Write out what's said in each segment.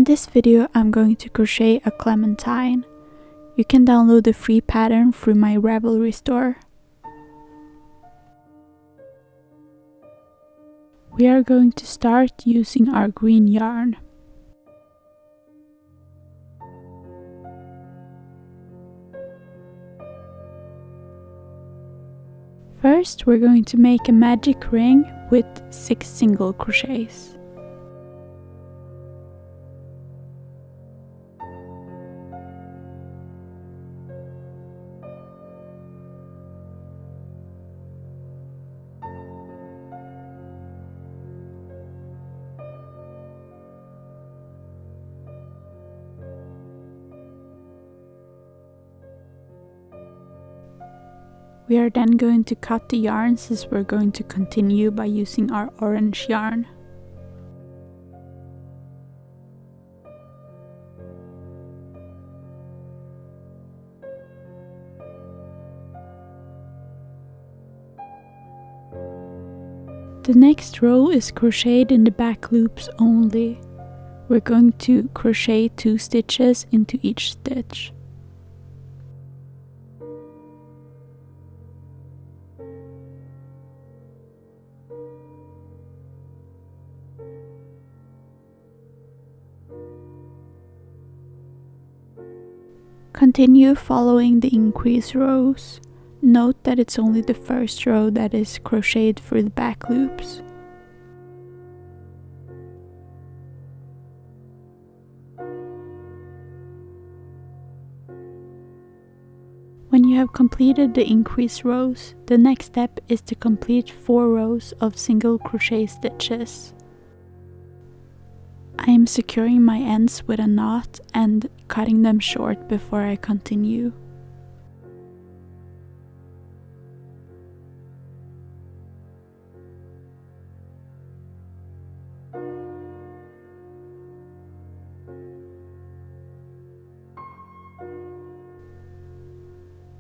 In this video I'm going to crochet a Clementine. You can download the free pattern through my Ravelry store. We are going to start using our green yarn. First we're going to make a magic ring with 6 single crochets. We are then going to cut the yarn since we're going to continue by using our orange yarn. The next row is crocheted in the back loops only. We're going to crochet 2 stitches into each stitch. Continue following the increase rows. Note that it's only the first row that is crocheted through the back loops. When you have completed the increase rows, the next step is to complete 4 rows of single crochet stitches. I am securing my ends with a knot and cutting them short before I continue.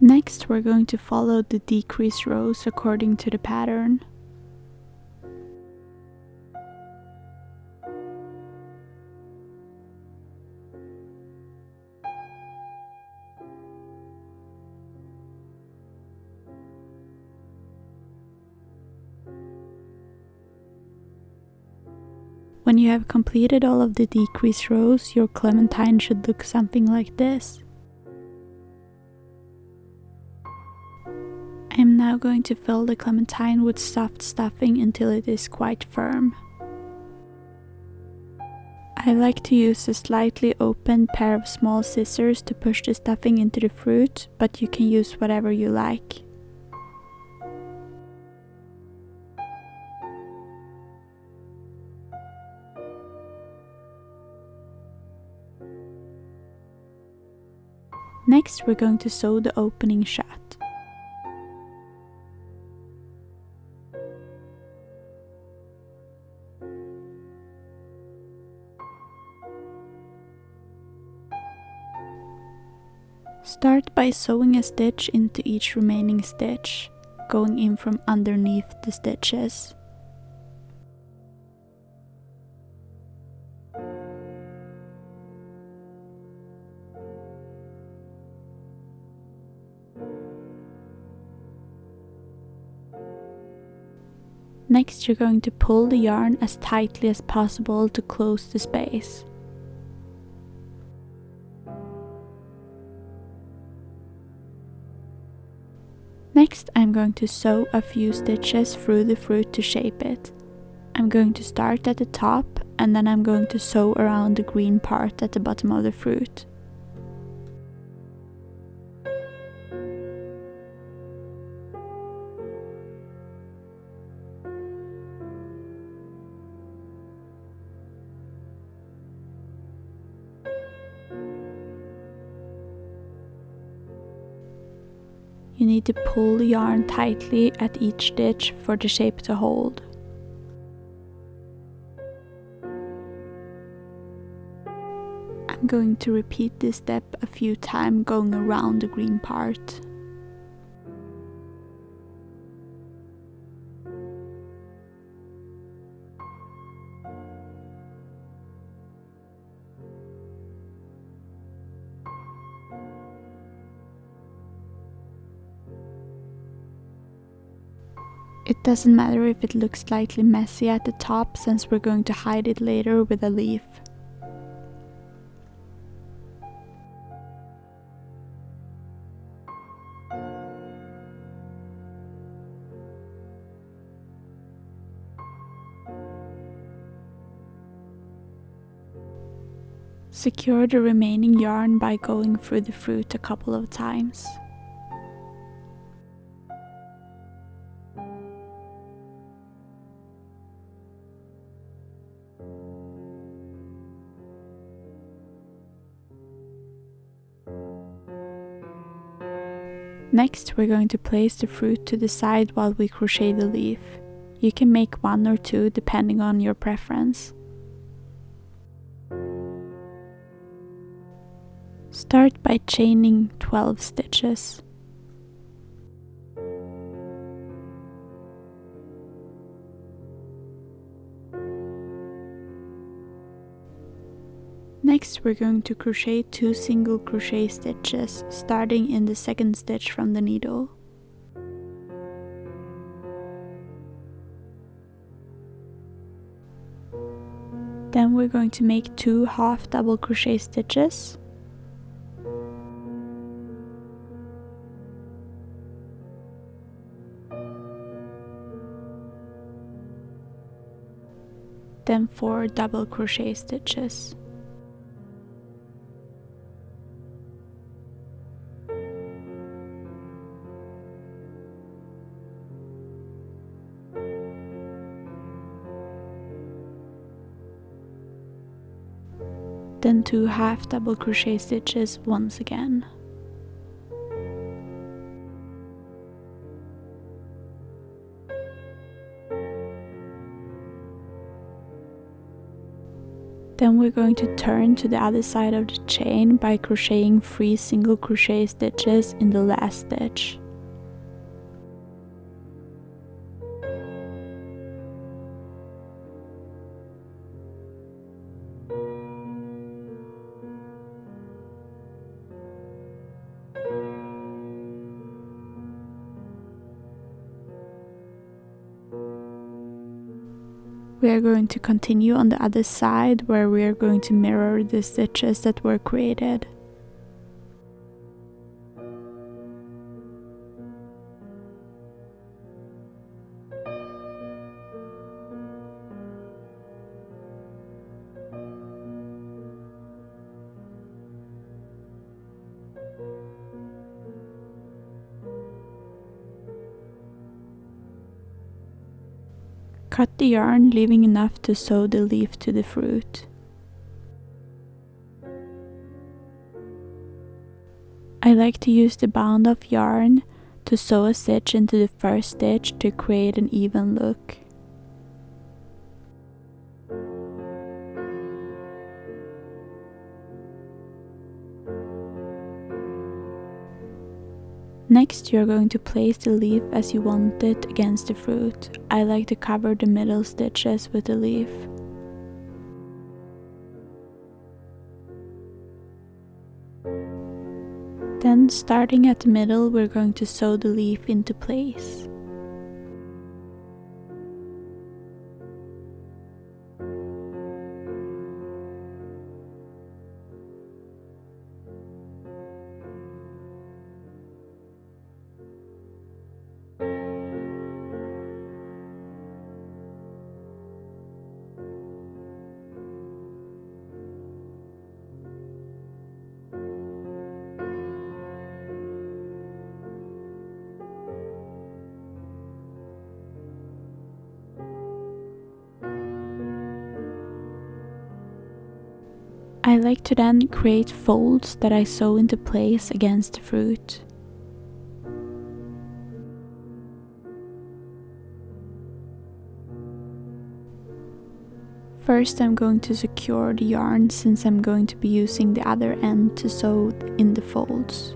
Next, we're going to follow the decrease rows according to the pattern. When you have completed all of the decrease rows, your Clementine should look something like this. I am now going to fill the Clementine with soft stuffing until it is quite firm. I like to use a slightly open pair of small scissors to push the stuffing into the fruit, but you can use whatever you like. Next, we're going to sew the opening shut. Start by sewing a stitch into each remaining stitch, going in from underneath the stitches. Next, you're going to pull the yarn as tightly as possible to close the space. Next, I'm going to sew a few stitches through the fruit to shape it. I'm going to start at the top and then I'm going to sew around the green part at the bottom of the fruit. You need to pull the yarn tightly at each stitch for the shape to hold. I'm going to repeat this step a few times going around the green part. It doesn't matter if it looks slightly messy at the top, since we're going to hide it later with a leaf. Secure the remaining yarn by going through the fruit a couple of times. Next, we're going to place the fruit to the side while we crochet the leaf. You can make 1 or 2 depending on your preference. Start by chaining 12 stitches. Next, we're going to crochet 2 single crochet stitches, starting in the second stitch from the needle. Then we're going to make 2 half double crochet stitches. Then 4 double crochet stitches. Then 2 half double crochet stitches once again. Then we're going to turn to the other side of the chain by crocheting 3 single crochet stitches in the last stitch. We are going to continue on the other side, where we are going to mirror the stitches that were created. Cut the yarn, leaving enough to sew the leaf to the fruit. I like to use the bound of yarn to sew a stitch into the first stitch to create an even look. Next, you're going to place the leaf as you want it against the fruit. I like to cover the middle stitches with the leaf. Then, starting at the middle, we're going to sew the leaf into place. I like to then create folds that I sew into place against the fruit. First, I'm going to secure the yarn, since I'm going to be using the other end to sew in the folds.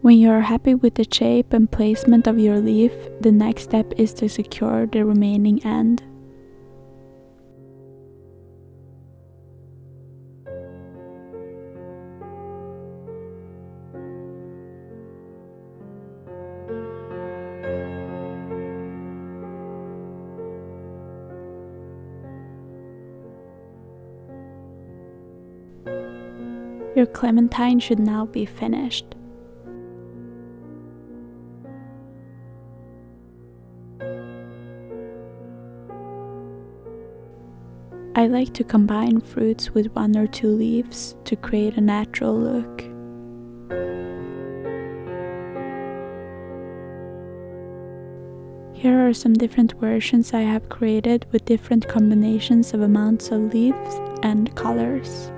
When you are happy with the shape and placement of your leaf, the next step is to secure the remaining end. Your clementine should now be finished. I like to combine fruits with 1 or 2 leaves to create a natural look. Here are some different versions I have created with different combinations of amounts of leaves and colors.